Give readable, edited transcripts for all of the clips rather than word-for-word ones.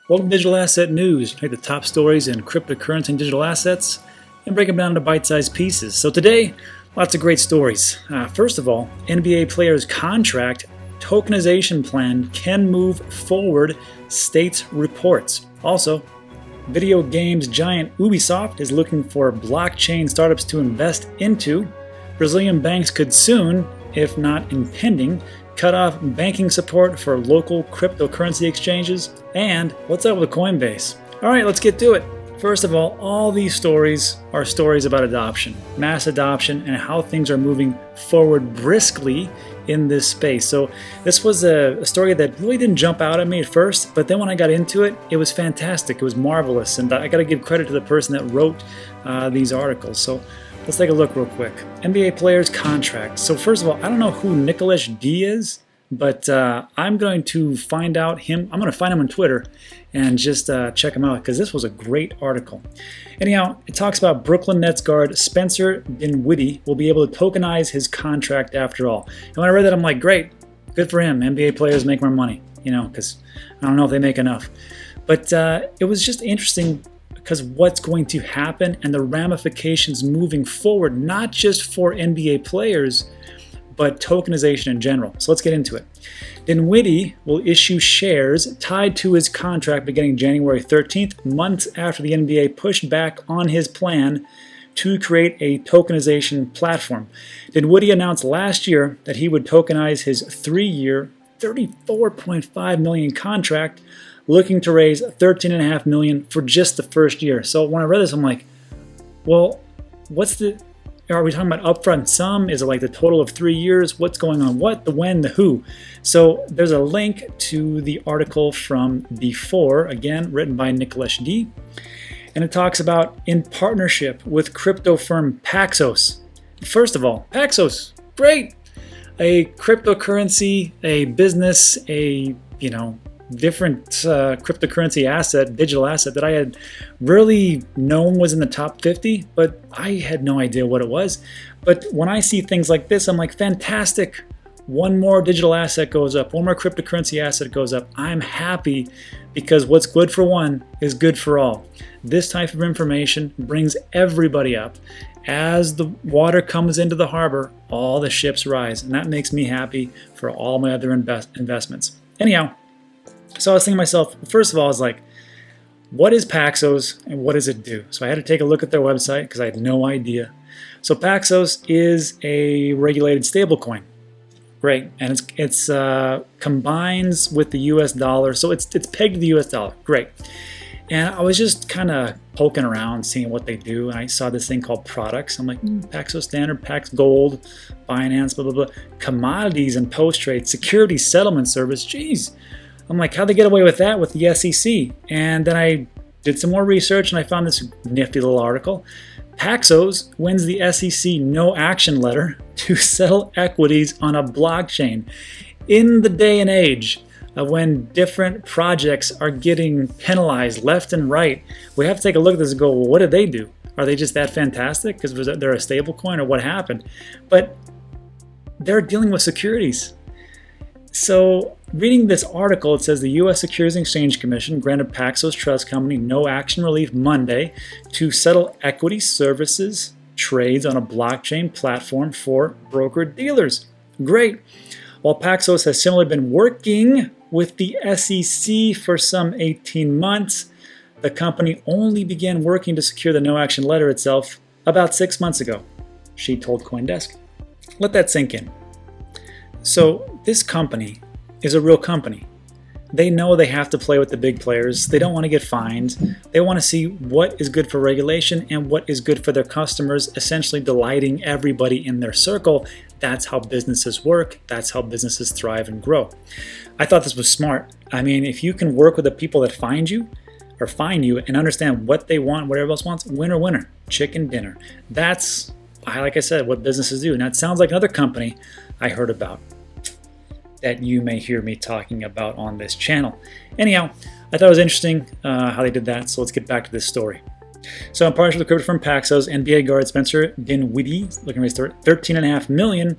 Welcome to Digital Asset News. Take the top stories in cryptocurrency and digital assets and break them down into bite-sized pieces. So today, lots of great stories. First of all, NBA players' contract tokenization plan can move forward, states reports. Also, video games giant Ubisoft is looking for blockchain startups to invest into. Brazilian banks could soon, if not impending, cut off banking support for local cryptocurrency exchanges. And what's up with Coinbase? All right, let's get to it. First of all these stories are stories about adoption, mass adoption, and how things are moving forward briskly in this space. So this was a story that really didn't jump out at me at first, but then when I got into it, it was fantastic. It was marvelous. And I got to give credit to the person that wrote these articles. So let's take a look real quick. NBA players' contract. So first of all, I don't know who Nicholas D is, but I'm going to find out him. I'm going to find him on Twitter and just check him out because this was a great article. Anyhow, it talks about Brooklyn Nets guard Spencer Dinwiddie will be able to tokenize his contract after all. And when I read that, I'm like, great, good for him. NBA players make more money, because I don't know if they make enough. But it was just interesting because what's going to happen and the ramifications moving forward, not just for NBA players, but tokenization in general. So let's get into it. Dinwiddie will issue shares tied to his contract beginning January 13th, months after the NBA pushed back on his plan to create a tokenization platform. Dinwiddie announced last year that he would tokenize his 3-year, $34.5 million contract, looking to raise $13.5 million for just the first year. So when I read this, I'm like, well, are we talking about upfront sum? Is it like the total of 3 years? What's going on? What, the when, the who? So there's a link to the article from before, again, written by Nicholas D. And it talks about in partnership with crypto firm Paxos. First of all, Paxos, great. A cryptocurrency, a business, a, different cryptocurrency asset, digital asset that I had really known was in the top 50, but I had no idea what it was. But when I see things like this, I'm like, fantastic. One more digital asset goes up, one more cryptocurrency asset goes up. I'm happy because what's good for one is good for all. This type of information brings everybody up. As the water comes into the harbor, all the ships rise, and that makes me happy for all my other investments. Anyhow, so I was thinking to myself, first of all, I was like, what is Paxos and what does it do? So I had to take a look at their website because I had no idea. So Paxos is a regulated stablecoin. Great. And it's combines with the US dollar. So it's pegged to the US dollar. Great. And I was just kind of poking around, seeing what they do. And I saw this thing called products. I'm like, Paxos Standard, Pax Gold, Binance, blah, blah, blah. Commodities and post-trade, security settlement service. Geez. I'm like, how'd they get away with that with the SEC? And then I did some more research and I found this nifty little article. Paxos wins the SEC no action letter to settle equities on a blockchain. In the day and age of when different projects are getting penalized left and right, we have to take a look at this and go, well, what did they do? Are they just that fantastic because they're a stable coin or what happened? But they're dealing with securities. So reading this article, it says the U.S. Securities and Exchange Commission granted Paxos Trust Company no action relief Monday to settle equity services trades on a blockchain platform for broker-dealers. Great. While Paxos has similarly been working with the SEC for some 18 months, the company only began working to secure the no action letter itself about 6 months ago, she told CoinDesk. Let that sink in. So this company is a real company. They know they have to play with the big players. They don't want to get fined. They want to see what is good for regulation and what is good for their customers, essentially delighting everybody in their circle. That's how businesses work. That's how businesses thrive and grow. I thought this was smart. I mean, if you can work with the people that find you and understand what they want, what everybody else wants, winner, winner, chicken dinner. That's, like I said, what businesses do. And that sounds like another company I heard about that you may hear me talking about on this channel. Anyhow, I thought it was interesting how they did that, so let's get back to this story. So in partnership with the crypto firm Paxos, NBA guard Spencer Dinwiddie looking to raise $13.5 million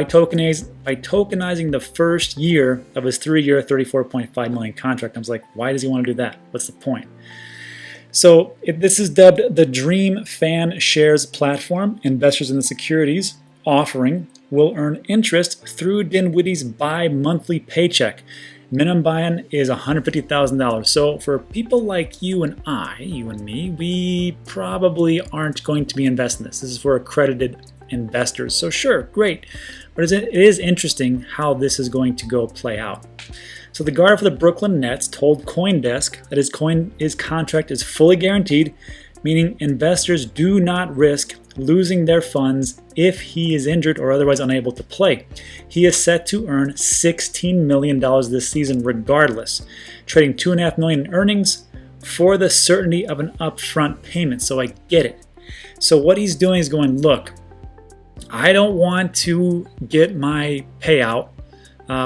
by tokenizing the first year of his 3-year, $34.5 million contract. I was like, why does he want to do that? What's the point? So this is dubbed the Dream Fan Shares platform. Investors in the securities offering will earn interest through Dinwiddie's bi-monthly paycheck. Minimum buy-in is $150,000. So for people like you and me, we probably aren't going to be investing in this. This is for accredited investors. So sure, great. But it is interesting how this is going to go play out. So the guard for the Brooklyn Nets told CoinDesk that his contract is fully guaranteed, meaning investors do not risk losing their funds if he is injured or otherwise unable to play. He is set to earn $16 million this season regardless, trading $2.5 million in earnings for the certainty of an upfront payment. So I get it. So what he's doing is going, look, I don't want to get my payout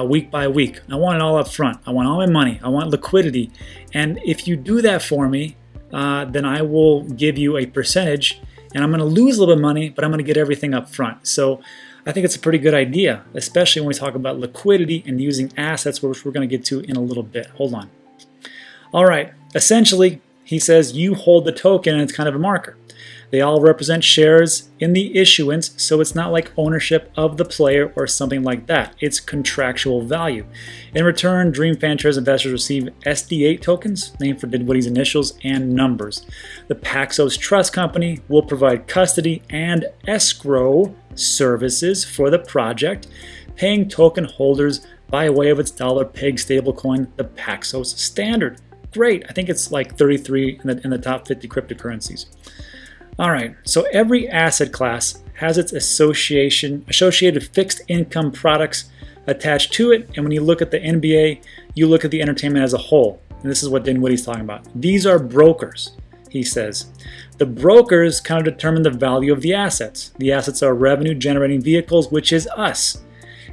week by week. I want it all up front. I want all my money. I want liquidity. And if you do that for me, then I will give you a percentage, and I'm going to lose a little bit of money, but I'm going to get everything up front. So I think it's a pretty good idea, especially when we talk about liquidity and using assets, which we're going to get to in a little bit. Hold on. All right. Essentially, he says you hold the token, and it's kind of a marker. They all represent shares in the issuance, so it's not like ownership of the player or something like that. It's contractual value. In return, Dream Fan Shares investors receive SD8 tokens, named for Dinwiddie's initials and numbers. The Paxos Trust Company will provide custody and escrow services for the project, paying token holders by way of its dollar-peg stablecoin, the Paxos Standard. Great. I think it's like 33 in the top 50 cryptocurrencies. All right, so every asset class has its associated fixed income products attached to it, and when you look at the NBA, you look at the entertainment as a whole, and this is what Dinwiddie's talking about. These are brokers, he says. The brokers kind of determine the value of the assets. The assets are revenue-generating vehicles, which is us.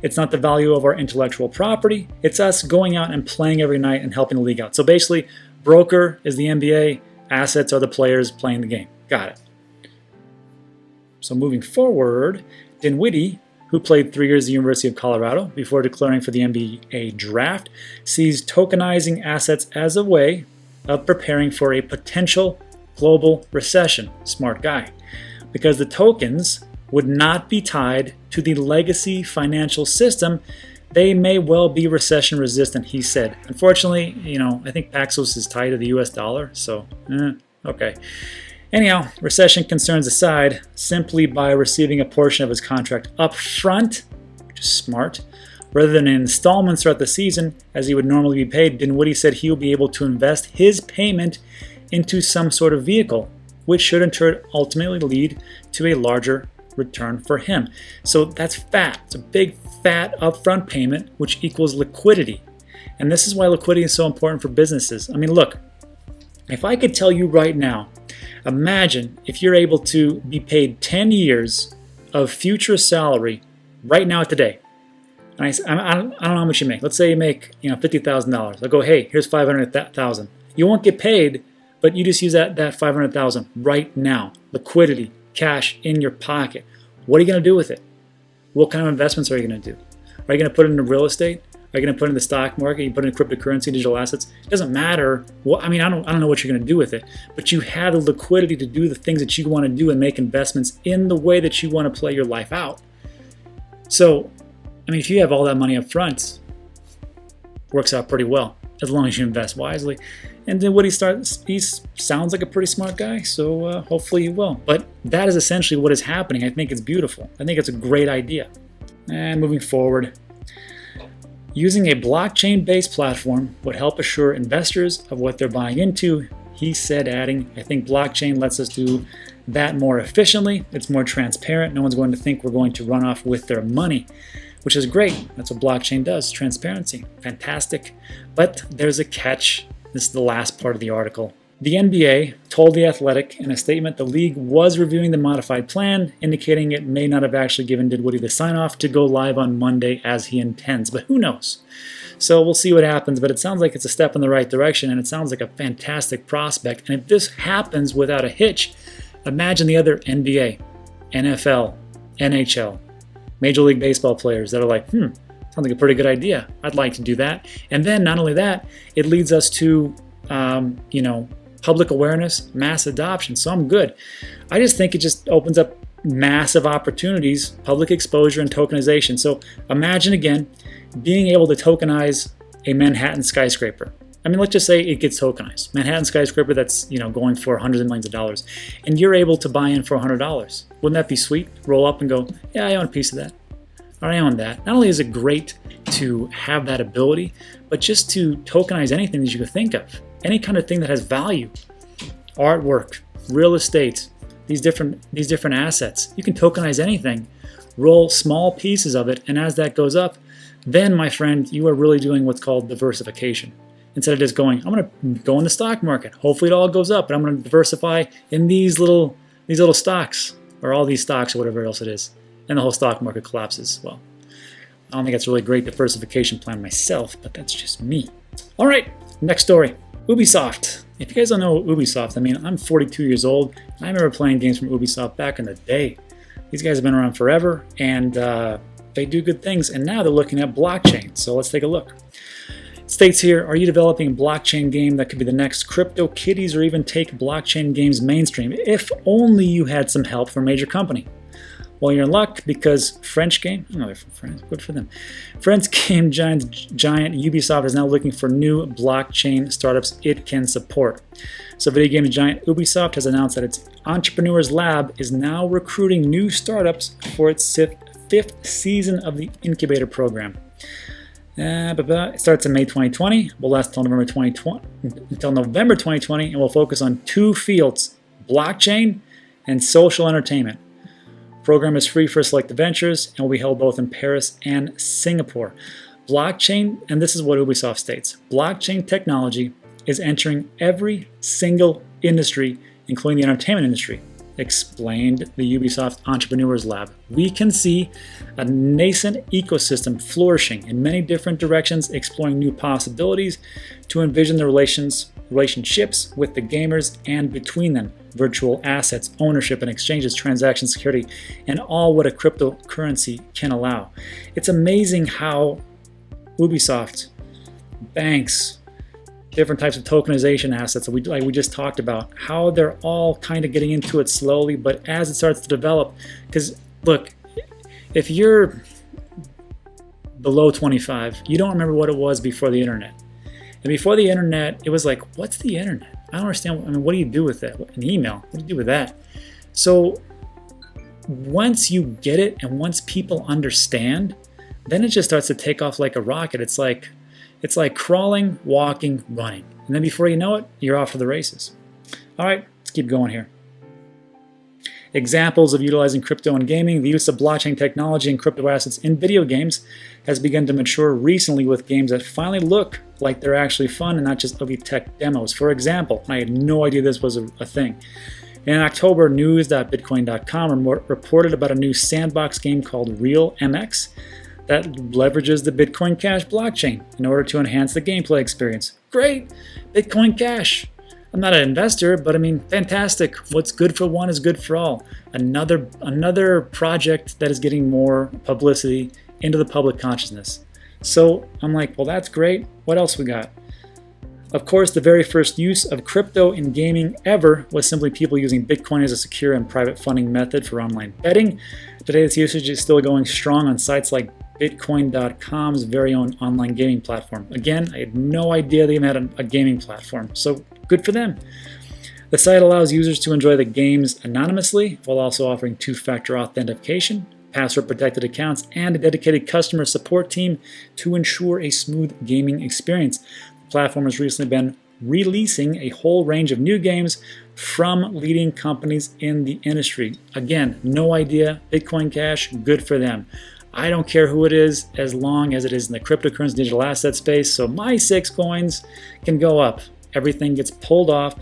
It's not the value of our intellectual property. It's us going out and playing every night and helping the league out. So basically, broker is the NBA, assets are the players playing the game. Got it. So moving forward, Dinwiddie, who played 3 years at the University of Colorado before declaring for the NBA draft, sees tokenizing assets as a way of preparing for a potential global recession. Smart guy. Because the tokens would not be tied to the legacy financial system, they may well be recession resistant, he said. Unfortunately, I think Paxos is tied to the US dollar, so okay. Anyhow, recession concerns aside, simply by receiving a portion of his contract up front, which is smart, rather than in installments throughout the season, as he would normally be paid, Dinwiddie said he will be able to invest his payment into some sort of vehicle, which should in turn ultimately lead to a larger return for him. So that's fat. It's a big, fat upfront payment, which equals liquidity. And this is why liquidity is so important for businesses. I mean, look, if I could tell you right now, imagine if you're able to be paid 10 years of future salary right now today. And I don't know how much you make. Let's say you make $50,000. I'll go, hey, here's $500,000. You won't get paid, but you just use that $500,000 right now. Liquidity, cash in your pocket. What are you going to do with it? What kind of investments are you going to do? Are you going to put it into real estate? Are you going to put it in the stock market? You put it in cryptocurrency, digital assets? It doesn't matter. I don't know what you're going to do with it, but you have the liquidity to do the things that you want to do and make investments in the way that you want to play your life out. So, if you have all that money up front, works out pretty well as long as you invest wisely. And then he sounds like a pretty smart guy, so hopefully he will. But that is essentially what is happening. I think it's beautiful. I think it's a great idea. And moving forward, using a blockchain-based platform would help assure investors of what they're buying into, he said, adding, I think blockchain lets us do that more efficiently. It's more transparent. No one's going to think we're going to run off with their money, which is great. That's what blockchain does, transparency. Fantastic. But there's a catch. This is the last part of the article. The NBA told The Athletic in a statement the league was reviewing the modified plan, indicating it may not have actually given Dinwiddie the sign-off to go live on Monday as he intends, but who knows? So we'll see what happens, but it sounds like it's a step in the right direction, and it sounds like a fantastic prospect. And if this happens without a hitch, imagine the other NBA, NFL, NHL, Major League Baseball players that are like, sounds like a pretty good idea. I'd like to do that. And then not only that, it leads us to, public awareness, mass adoption. So I'm good. I just think it just opens up massive opportunities, public exposure, and tokenization. So imagine again being able to tokenize a Manhattan skyscraper. I mean, let's just say it gets tokenized. Manhattan skyscraper that's going for hundreds of millions of dollars, and you're able to buy in for $100. Wouldn't that be sweet? Roll up and go, yeah, I own a piece of that. Or I own that. Not only is it great to have that ability, but just to tokenize anything that you could think of. Any kind of thing that has value, artwork, real estate, these different assets. You can tokenize anything, roll small pieces of it, and as that goes up, then, my friend, you are really doing what's called diversification. Instead of just going, I'm going to go in the stock market. Hopefully it all goes up, but I'm going to diversify in these little stocks, or all these stocks, or whatever else it is, and the whole stock market collapses. Well, I don't think that's a really great diversification plan myself, but that's just me. All right, next story. Ubisoft. If you guys don't know Ubisoft, I mean, I'm 42 years old, and I remember playing games from Ubisoft back in the day. These guys have been around forever, and they do good things, and now they're looking at blockchain. So let's take a look. It states here, are you developing a blockchain game that could be the next CryptoKitties or even take blockchain games mainstream? If only you had some help from a major company. Well, you're in luck because French game, they're from France, good for them. French game giant Ubisoft is now looking for new blockchain startups it can support. So video game giant Ubisoft has announced that its Entrepreneurs Lab is now recruiting new startups for its fifth season of the incubator program. It starts in May 2020, will last until November 2020, and will focus on two fields, blockchain and social entertainment. The program is free for selected ventures and will be held both in Paris and Singapore. Blockchain, and this is what Ubisoft states, blockchain technology is entering every single industry, including the entertainment industry, explained the Ubisoft Entrepreneurs Lab. We can see a nascent ecosystem flourishing in many different directions, exploring new possibilities to envision the relationships with the gamers and between them, virtual assets, ownership and exchanges, transaction security, and all what a cryptocurrency can allow. It's amazing how Ubisoft, banks, different types of tokenization assets that we just talked about, how they're all kind of getting into it slowly, but as it starts to develop, because look, if you're below 25, you don't remember what it was before the internet. And before the internet, it was like, what's the internet? I don't understand. I mean, what do you do with that? An email? What do you do with that? So once you get it and once people understand, then it just starts to take off like a rocket. It's like crawling, walking, running. And then before you know it, you're off to the races. All right, let's keep going here. Examples of utilizing crypto in gaming. The use of blockchain technology and crypto assets in video games has begun to mature recently with games that finally look like they're actually fun and not just ugly tech demos. For example, I had no idea this was a thing. In October, news.bitcoin.com reported about a new sandbox game called Real MX that leverages the Bitcoin Cash blockchain in order to enhance the gameplay experience. Great! Bitcoin Cash. I'm not an investor, but I mean, fantastic. What's good for one is good for all. Another project that is getting more publicity into the public consciousness. So I'm like, well, that's great. What else we got? Of course, the very first use of crypto in gaming ever was simply people using Bitcoin as a secure and private funding method for online betting. Today, this usage is still going strong on sites like Bitcoin.com's very own online gaming platform. Again, I had no idea they even had a gaming platform, so good for them. The site allows users to enjoy the games anonymously while also offering two-factor authentication, password-protected accounts, and a dedicated customer support team to ensure a smooth gaming experience. The platform has recently been releasing a whole range of new games from leading companies in the industry. Again, no idea. Bitcoin Cash, good for them. I don't care who it is as long as it is in the cryptocurrency digital asset space, so my 6 coins can go up. Everything gets pulled off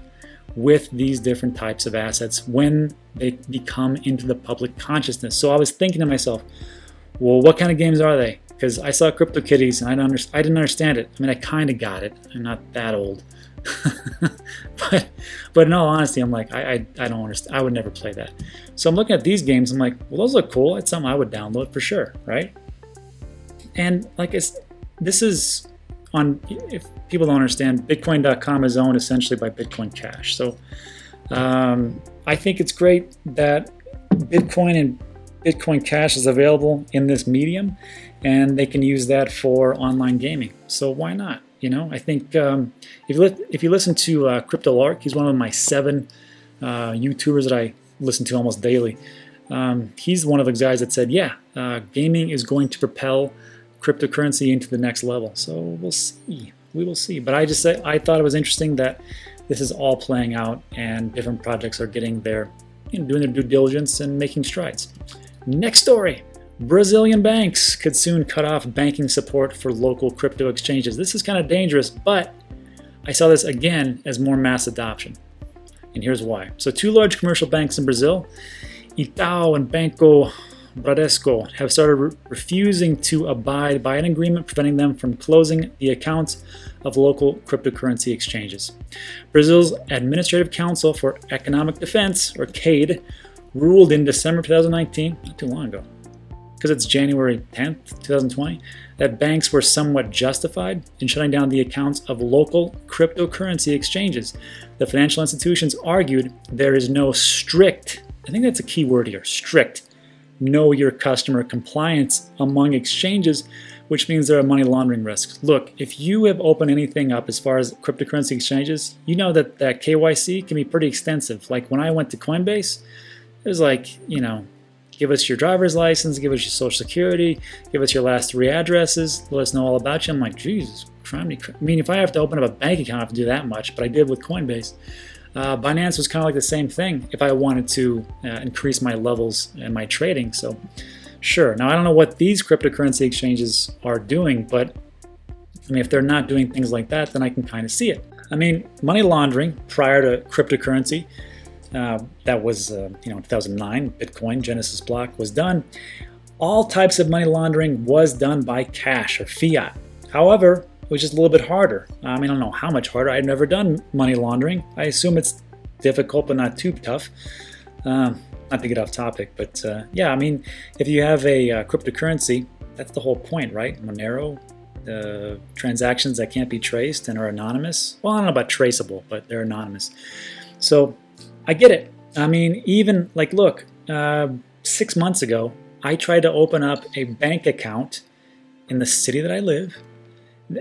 with these different types of assets when they become into the public consciousness. So I was thinking to myself, well, what kind of games are they? Because I saw CryptoKitties and I didn't understand it. I mean, I kind of got it. I'm not that old. But in all honesty, I'm like, I don't understand. I would never play that. So I'm looking at these games. I'm like, well, those look cool. It's something I would download for sure, right? And like, this is on, if people don't understand, Bitcoin.com is owned essentially by Bitcoin Cash. So I think it's great that Bitcoin and Bitcoin Cash is available in this medium, and they can use that for online gaming. So why not? You know, I think if you listen to Crypto Lark, he's one of my 7 YouTubers that I listen to almost daily. He's one of the guys that said, yeah, gaming is going to propel cryptocurrency into the next level. So we'll see. We will see. But I thought it was interesting that this is all playing out and different projects are getting their, doing their due diligence and making strides. Next story. Brazilian banks could soon cut off banking support for local crypto exchanges. This is kind of dangerous, but I saw this again as more mass adoption. And here's why. So 2 large commercial banks in Brazil, Itau and Banco Bradesco, have started refusing to abide by an agreement preventing them from closing the accounts of local cryptocurrency exchanges. Brazil's Administrative Council for Economic Defense, or CADE, ruled in December 2019, not too long ago, because it's January 10th, 2020, that banks were somewhat justified in shutting down the accounts of local cryptocurrency exchanges. The financial institutions argued there is no strict, I think that's a key word here, strict, know your customer compliance among exchanges, which means there are money laundering risks. Look, if you have opened anything up as far as cryptocurrency exchanges, you know that KYC can be pretty extensive. Like when I went to Coinbase, it was like, give us your driver's license, give us your social security, give us your last 3 addresses, let us know all about you. I'm like, Jesus, I mean, if I have to open up a bank account, I have to do that much, but I did with Coinbase. Binance was kind of like the same thing if I wanted to increase my levels and my trading. So sure. Now, I don't know what these cryptocurrency exchanges are doing, but I mean, if they're not doing things like that, then I can kind of see it. I mean, money laundering prior to cryptocurrency, that was, in 2009, Bitcoin, Genesis block was done. All types of money laundering was done by cash or fiat. However, it was just a little bit harder. I mean, I don't know how much harder. I've never done money laundering. I assume it's difficult, but not too tough. Not to get off topic, but yeah, I mean, if you have a cryptocurrency, that's the whole point, right? Monero, the transactions that can't be traced and are anonymous. Well, I don't know about traceable, but they're anonymous. So I get it. I mean, even like, look, 6 months ago, I tried to open up a bank account in the city that I live.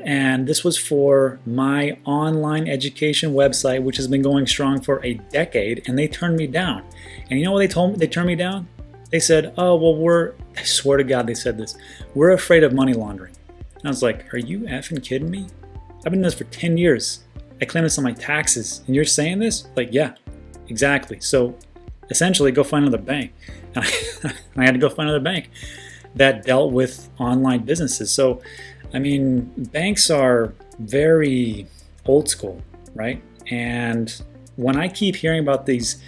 And this was for my online education website, which has been going strong for a decade, and they turned me down. And you know what they told me? They turned me down? They said, oh, well, I swear to God they said this, we're afraid of money laundering. And I was like, are you effing kidding me? I've been doing this for 10 years. I claim this on my taxes, and you're saying this? Like, yeah, exactly. So essentially, go find another bank. And I had to go find another bank that dealt with online businesses. So I mean, banks are very old school, right? And when I keep hearing about these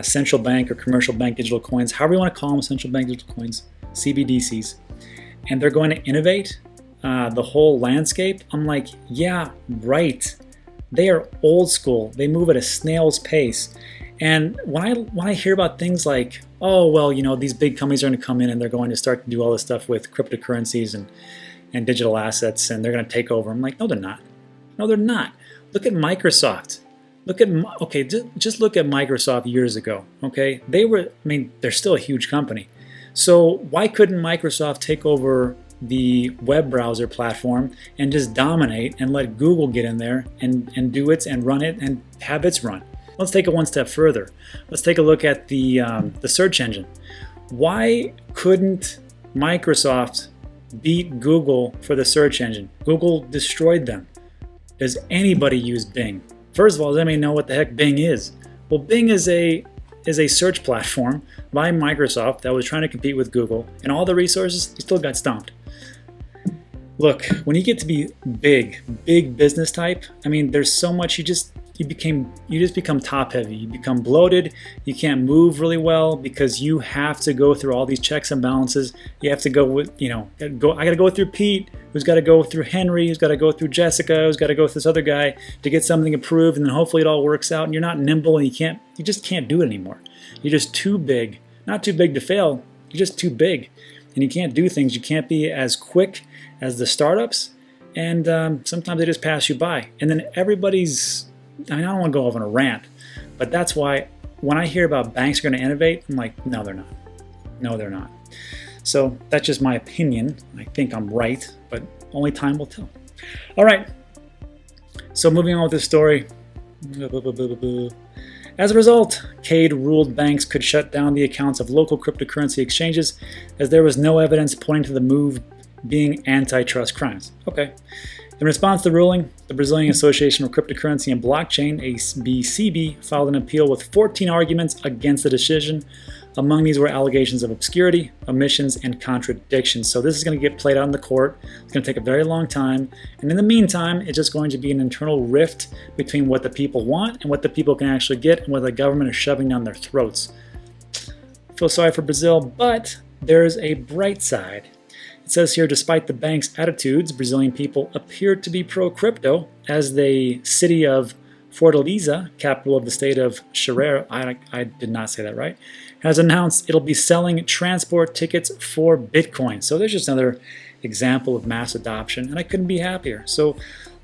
central bank or commercial bank digital coins, however you want to call them, central bank digital coins, CBDCs, and they're going to innovate the whole landscape, I'm like, yeah, right. They are old school. They move at a snail's pace. And when I hear about things like, oh, well, these big companies are going to come in and they're going to start to do all this stuff with cryptocurrencies and digital assets, and they're going to take over. I'm like, no, they're not. No, they're not. Look at Microsoft. Just look at Microsoft years ago. Okay, they're still a huge company. So why couldn't Microsoft take over the web browser platform and just dominate and let Google get in there and do it and run it and have its run? Let's take it one step further. Let's take a look at the search engine. Why couldn't Microsoft beat Google for the search engine? Google destroyed them. Does anybody use Bing? First of all, does anybody know what the heck Bing is? Well, Bing is a search platform by Microsoft that was trying to compete with Google, and all the resources, they still got stomped. Look, when you get to be big business type, I mean, there's so much you just become top heavy. You become bloated. You can't move really well because you have to go through all these checks and balances. You have to go with, I got to go through Pete, who's got to go through Henry, who's got to go through Jessica, who's got to go through this other guy to get something approved, and then hopefully it all works out. And you're not nimble, and you just can't do it anymore. You're just too big. Not too big to fail. You're just too big, and you can't do things. You can't be as quick as the startups, and sometimes they just pass you by. And then I don't want to go off on a rant, but that's why when I hear about banks are going to innovate, I'm like, no, they're not. No, they're not. So that's just my opinion. I think I'm right, but only time will tell. All right. So moving on with this story. As a result, Cade ruled banks could shut down the accounts of local cryptocurrency exchanges as there was no evidence pointing to the move being antitrust crimes. Okay. In response to the ruling, the Brazilian Association of Cryptocurrency and Blockchain, ABCB, filed an appeal with 14 arguments against the decision. Among these were allegations of obscurity, omissions, and contradictions. So this is going to get played out in the court. It's going to take a very long time. And in the meantime, it's just going to be an internal rift between what the people want and what the people can actually get and what the government is shoving down their throats. I feel sorry for Brazil, but there's a bright side. It says here, despite the bank's attitudes, Brazilian people appeared to be pro-crypto as the city of Fortaleza, capital of the state of Ceará, I did not say that right, has announced it'll be selling transport tickets for Bitcoin. So there's just another example of mass adoption, and I couldn't be happier. So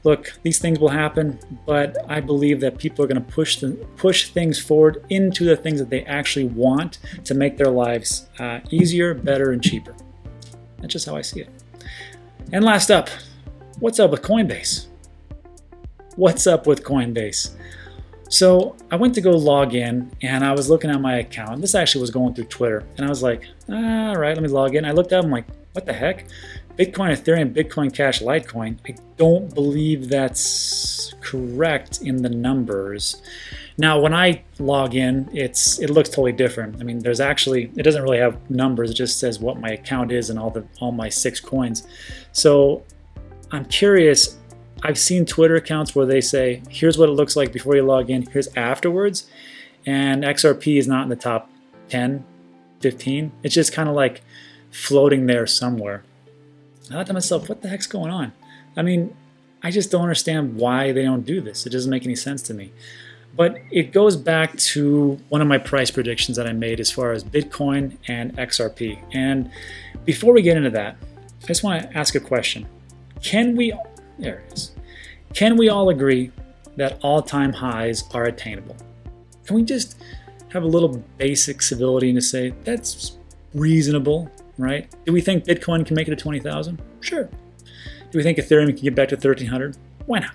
look, these things will happen, but I believe that people are going to push things forward into the things that they actually want to make their lives easier, better, and cheaper. That's just how I see it. And last up, what's up with Coinbase? What's up with Coinbase? So I went to go log in and I was looking at my account. This actually was going through Twitter. And I was like, all right, let me log in. I looked up, I'm like, what the heck? Bitcoin, Ethereum, Bitcoin Cash, Litecoin. I don't believe that's correct in the numbers. Now, when I log in, it looks totally different. I mean, it doesn't really have numbers. It just says what my account is and all my 6 coins. So I'm curious. I've seen Twitter accounts where they say, here's what it looks like before you log in, here's afterwards. And XRP is not in the top 10, 15. It's just kind of like floating there somewhere. I thought to myself, what the heck's going on? I mean, I just don't understand why they don't do this. It doesn't make any sense to me. But it goes back to one of my price predictions that I made as far as Bitcoin and XRP. And before we get into that, I just want to ask a question. There it is. Can we all agree that all-time highs are attainable? Can we just have a little basic civility to say that's reasonable, right? Do we think Bitcoin can make it to 20,000? Sure. Do we think Ethereum can get back to 1,300? Why not?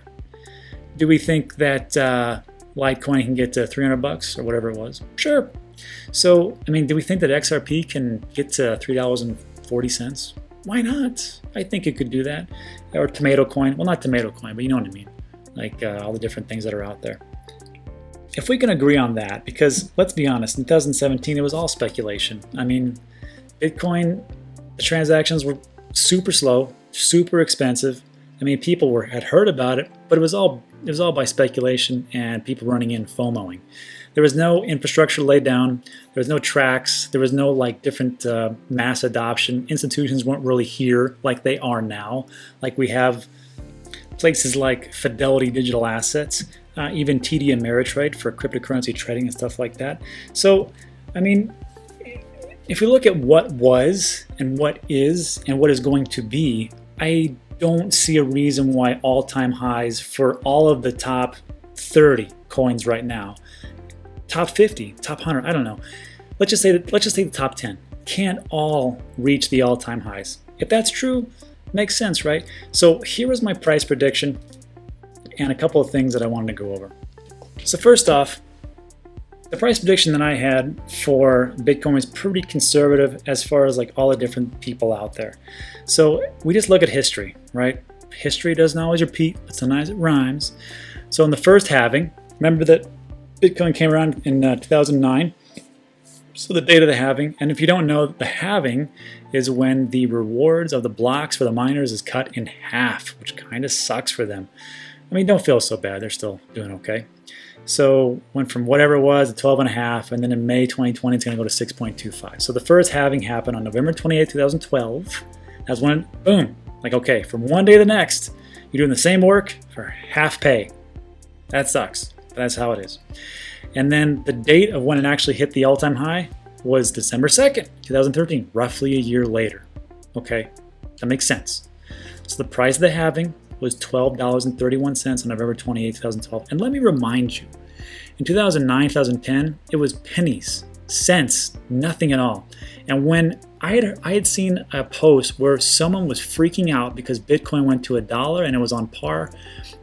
Do we think that Litecoin can get to $300 or whatever it was? Sure. So, I mean, do we think that XRP can get to $3.40? Why not? I think it could do that. Or tomato coin. Well, not tomato coin, but you know what I mean. Like all the different things that are out there. If we can agree on that, because let's be honest, in 2017, it was all speculation. I mean, Bitcoin, the transactions were super slow, super expensive. I mean, people had heard about it, but it was all by speculation and people running in FOMOing. There was no infrastructure laid down. There was no tracks. There was no like different mass adoption. Institutions weren't really here like they are now. Like we have places like Fidelity Digital Assets, even TD Ameritrade for cryptocurrency trading and stuff like that. So, I mean, if we look at what was and what is going to be, I don't see a reason why all-time highs for all of the top 30 coins right now, top 50, top 100, I don't know. Let's just say the top 10 can't all reach the all-time highs. If that's true, makes sense, right? So here is my price prediction and a couple of things that I wanted to go over. So first off, the price prediction that I had for Bitcoin is pretty conservative as far as like all the different people out there. So we just look at history, right? History doesn't always repeat, but sometimes it rhymes. So in the first halving, remember that Bitcoin came around in 2009. So the date of the halving, and if you don't know, the halving is when the rewards of the blocks for the miners is cut in half, which kind of sucks for them. I mean, don't feel so bad. They're still doing okay. So went from whatever it was to 12.5, and then in May 2020, it's going to go to 6.25. So the first halving happened on November 28, 2012. That's when, boom, like, okay, from one day to the next, you're doing the same work for half pay. That sucks, but that's how it is. And then the date of when it actually hit the all-time high was December 2nd, 2013, roughly a year later. Okay, that makes sense. So the price of the halving was $12.31 on November 28, 2012. And let me remind you, in 2009, 2010, it was pennies, cents, nothing at all. And when I had seen a post where someone was freaking out because Bitcoin went to $1 and it was on par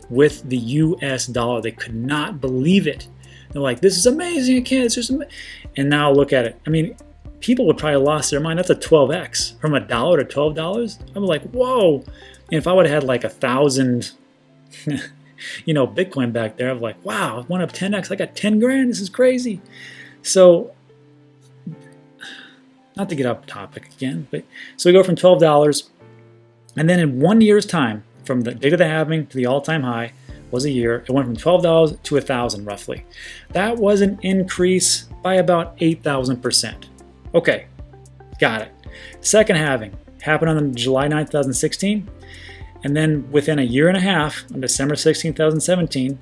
with the US dollar. They could not believe it. They're like, this is amazing, I can't, it's just amazing. And now look at it. I mean, people would probably lost their mind. That's a 12x from $1 to $12. I'm like, whoa. And if I would have had like 1,000, Bitcoin back there, I'm like, wow, it went up 10x. I got 10 grand. This is crazy. So, not to get off topic again, but so we go from $12, and then in 1 year's time, from the date of the halving to the all-time high was a year. It went from $12 to $1,000 roughly. That was an increase by about 8,000%. Okay, got it. Second halving happened on July 9, 2016. And then within a year and a half, on December 16, 2017,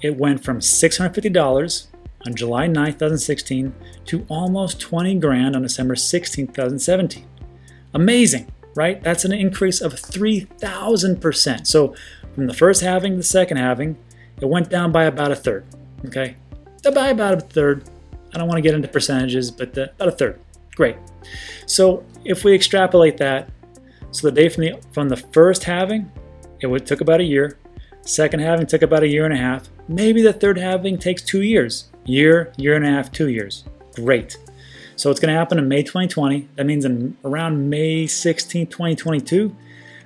it went from $650 on July 9, 2016 to almost 20 grand on December 16, 2017. Amazing, right? That's an increase of 3,000%. So from the first halving to the second halving, it went down by about a third, okay? By about a third. I don't want to get into percentages, but about a third. Great. So if we extrapolate that, so the day from the first halving, it took about a year. Second halving took about a year and a half. Maybe the third halving takes 2 years. Year and a half, 2 years. Great. So it's going to happen in May 2020. That means around May 16, 2022,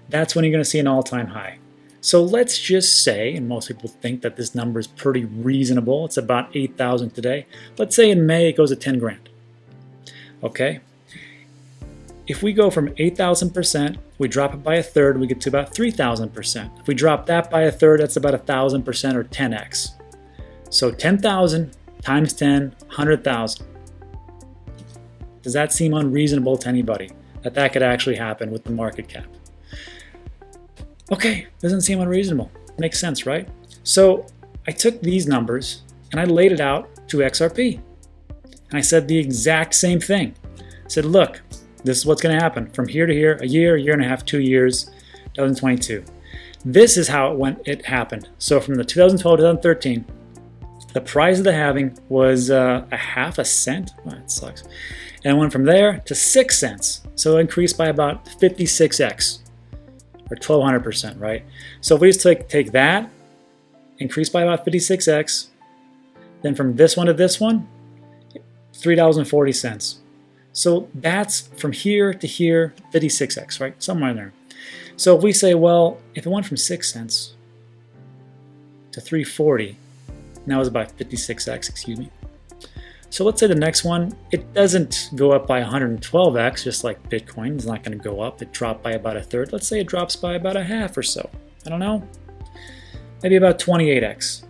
that's when you're going to see an all-time high. So let's just say, and most people think that this number is pretty reasonable. It's about 8,000 today. Let's say in May it goes to 10 grand. Okay. If we go from 8,000%, we drop it by a third, we get to about 3,000%. If we drop that by a third, that's about 1,000% or 10x. So 10,000 times 10, 100,000. Does that seem unreasonable to anybody that could actually happen with the market cap? Okay, doesn't seem unreasonable. Makes sense, right? So I took these numbers and I laid it out to XRP. And I said the exact same thing. I said, look, this is what's going to happen from here to here, a year and a half, 2 years, 2022. This is how it happened. So from the 2012 to 2013, the price of the halving was a half a cent. Oh, that sucks. And it went from there to 6 cents. So it increased by about 56x or 1,200%, right? So if we just take that, increase by about 56x, then from this one to this one, $3.40. So that's from here to here, 56x, right? Somewhere in there. So if we say, well, if it went from 6 cents to 340, now it's about 56x, excuse me. So let's say the next one, it doesn't go up by 112x, just like Bitcoin. It's not going to go up. It dropped by about a third. Let's say it drops by about a half or so. I don't know. Maybe about 28x.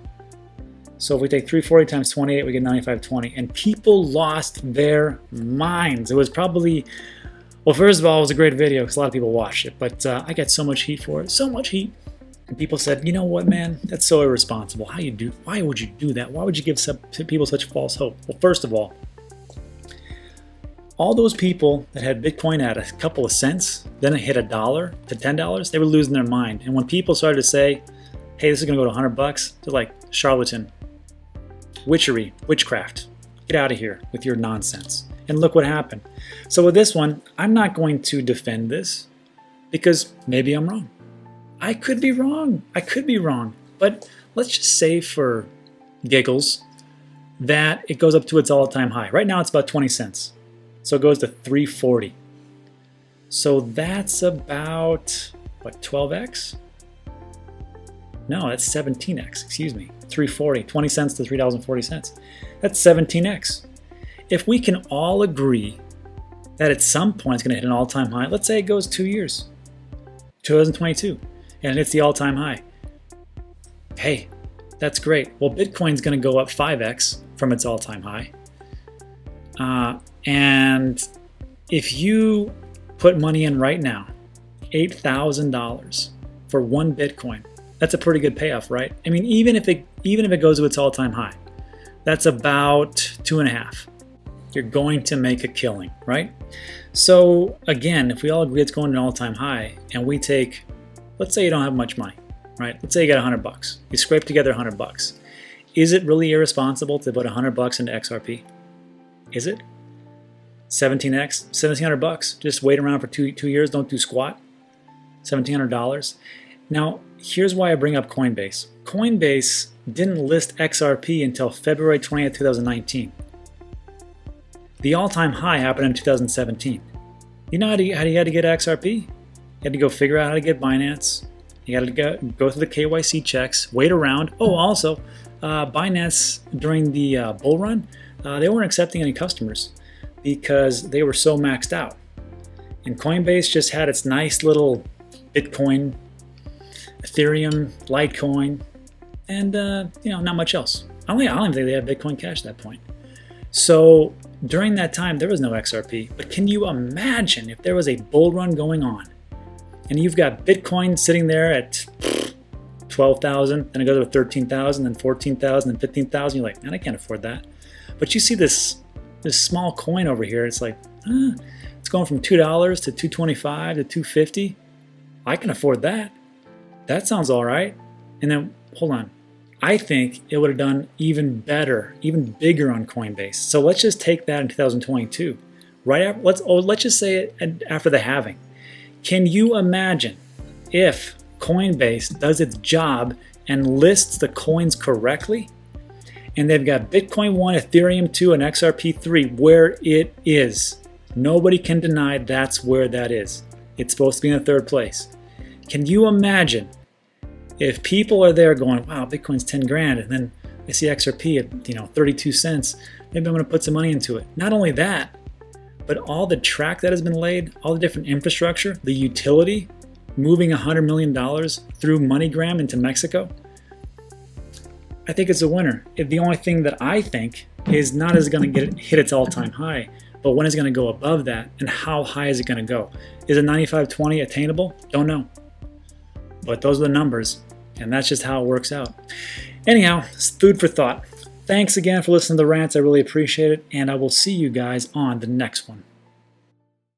So if we take 340 times 28, we get 9520. And people lost their minds. It was probably, well, first of all, it was a great video because a lot of people watched it. But I got so much heat for it. So much heat. And people said, you know what, man? That's so irresponsible. Why would you do that? Why would you give people such false hope? Well, first of all those people that had Bitcoin at a couple of cents, then it hit $1 to $10, they were losing their mind. And when people started to say, hey, this is going to go to $100, they're like, charlatan, witchery, witchcraft. Get out of here with your nonsense. And look what happened. So with this one, I'm not going to defend this because maybe I'm wrong. I could be wrong. But let's just say for giggles that it goes up to its all-time high. Right now it's about 20 cents. So it goes to 340. So that's about, what, 12x? No, that's 17x, excuse me. 340, 20 cents to $3.40. That's 17x. If we can all agree that at some point it's going to hit an all-time high, let's say it goes 2 years, 2022, and it's the all-time high. Hey, that's great. Well, Bitcoin's going to go up 5x from its all-time high. And if you put money in right now, $8,000 for one Bitcoin, that's a pretty good payoff, right? I mean, even if it goes to its all-time high, that's about 2.5. You're going to make a killing, right? So again, if we all agree it's going to an all-time high, and we take, let's say you don't have much money, right? Let's say you got $100. You scrape together $100. Is it really irresponsible to put $100 into XRP? Is it? 17x, $1,700. Just wait around for two years. Don't do squat. $1,700. Now, here's why I bring up Coinbase. Coinbase didn't list XRP until February 20th, 2019. The all-time high happened in 2017. You know how you had to get XRP? You had to go figure out how to get Binance. You got to go through the KYC checks, wait around. Oh, also, Binance during the bull run, they weren't accepting any customers because they were so maxed out. And Coinbase just had its nice little Bitcoin, Ethereum, Litecoin, and not much else. I don't even think they had Bitcoin Cash at that point. So during that time, there was no XRP. But can you imagine if there was a bull run going on, and you've got Bitcoin sitting there at 12,000, then it goes to 13,000, then 14,000, then 15,000. You're like, man, I can't afford that. But you see this small coin over here. It's like, it's going from $2 to $2.25 to $2.50. I can afford that. That sounds all right. And then, hold on. I think it would have done even better, even bigger on Coinbase. So let's just take that in 2022. Right after, let's just say it after the halving. Can you imagine if Coinbase does its job and lists the coins correctly, and they've got Bitcoin 1, Ethereum 2, and XRP 3 where it is? Nobody can deny that's where that is. It's supposed to be in the third place. Can you imagine if people are there going, wow, Bitcoin's 10 grand, and then I see XRP at 32 cents, maybe I'm going to put some money into it. Not only that, but all the track that has been laid, all the different infrastructure, the utility, moving $100 million through MoneyGram into Mexico, I think it's a winner. The only thing that I think is not is it going to hit its all-time high, but when is it going to go above that, and how high is it going to go? Is a 95.20 attainable? Don't know. But those are the numbers, and that's just how it works out. Anyhow, it's food for thought. Thanks again for listening to the rants. I really appreciate it, and I will see you guys on the next one.